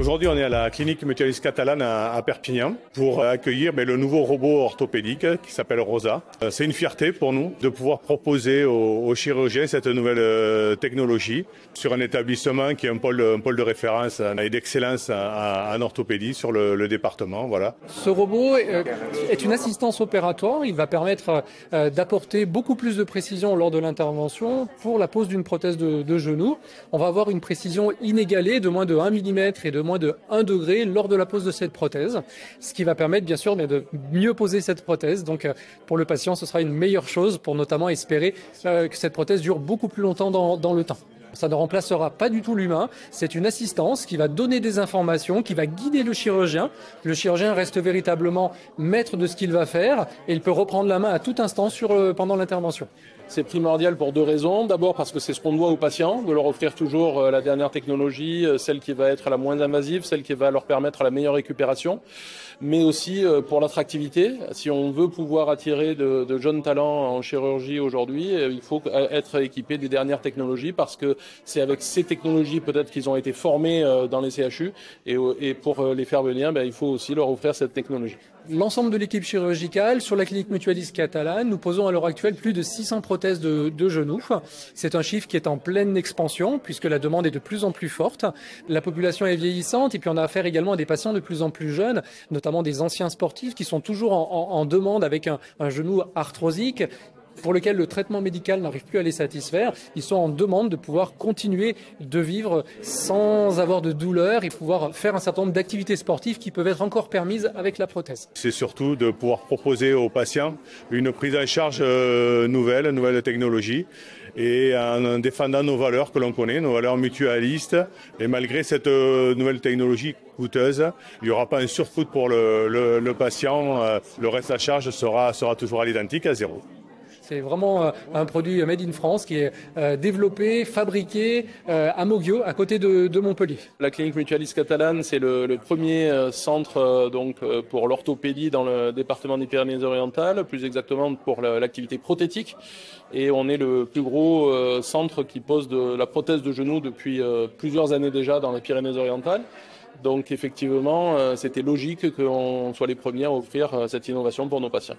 Aujourd'hui, on est à la clinique mutualiste catalane à Perpignan pour accueillir le nouveau robot orthopédique qui s'appelle Rosa. C'est une fierté pour nous de pouvoir proposer aux chirurgiens cette nouvelle technologie sur un établissement qui est un pôle de référence et d'excellence en orthopédie sur le département. Voilà. Ce robot est une assistance opératoire. Il va permettre d'apporter beaucoup plus de précision lors de l'intervention pour la pose d'une prothèse de genou. On va avoir une précision inégalée de moins de 1 mm et de moins de 1 degré lors de la pose de cette prothèse, ce qui va permettre bien sûr de mieux poser cette prothèse. Donc pour le patient, ce sera une meilleure chose pour notamment espérer que cette prothèse dure beaucoup plus longtemps dans le temps. Ça ne remplacera pas du tout l'humain, c'est une assistance qui va donner des informations, qui va guider le chirurgien. Le chirurgien reste véritablement maître de ce qu'il va faire et il peut reprendre la main à tout instant pendant l'intervention. C'est primordial pour deux raisons. D'abord parce que c'est ce qu'on doit aux patients, de leur offrir toujours la dernière technologie, celle qui va être la moins invasive, celle qui va leur permettre la meilleure récupération, mais aussi pour l'attractivité. Si on veut pouvoir attirer de jeunes talents en chirurgie aujourd'hui, il faut être équipé des dernières technologies parce que c'est avec ces technologies peut-être qu'ils ont été formés dans les CHU et pour les faire venir, il faut aussi leur offrir cette technologie. L'ensemble de l'équipe chirurgicale, sur la clinique mutualiste catalane, nous posons à l'heure actuelle plus de 600 prothèses de genoux. C'est un chiffre qui est en pleine expansion puisque la demande est de plus en plus forte. La population est vieillissante et puis on a affaire également à des patients de plus en plus jeunes, notamment des anciens sportifs qui sont toujours en demande avec un genou arthrosique, pour lequel le traitement médical n'arrive plus à les satisfaire. Ils sont en demande de pouvoir continuer de vivre sans avoir de douleur et pouvoir faire un certain nombre d'activités sportives qui peuvent être encore permises avec la prothèse. C'est surtout de pouvoir proposer aux patients une prise en charge nouvelle technologie et en défendant nos valeurs que l'on connaît, nos valeurs mutualistes. Et malgré cette nouvelle technologie coûteuse, il n'y aura pas un surcoût pour le patient. Le reste à charge sera toujours à l'identique, à zéro. C'est vraiment un produit made in France qui est développé, fabriqué à Moguio, à côté de Montpellier. La clinique mutualiste catalane, c'est le premier centre pour l'orthopédie dans le département des Pyrénées-Orientales, plus exactement pour l'activité prothétique. Et on est le plus gros centre qui pose de la prothèse de genou depuis plusieurs années déjà dans les Pyrénées-Orientales. Donc effectivement, c'était logique qu'on soit les premiers à offrir cette innovation pour nos patients.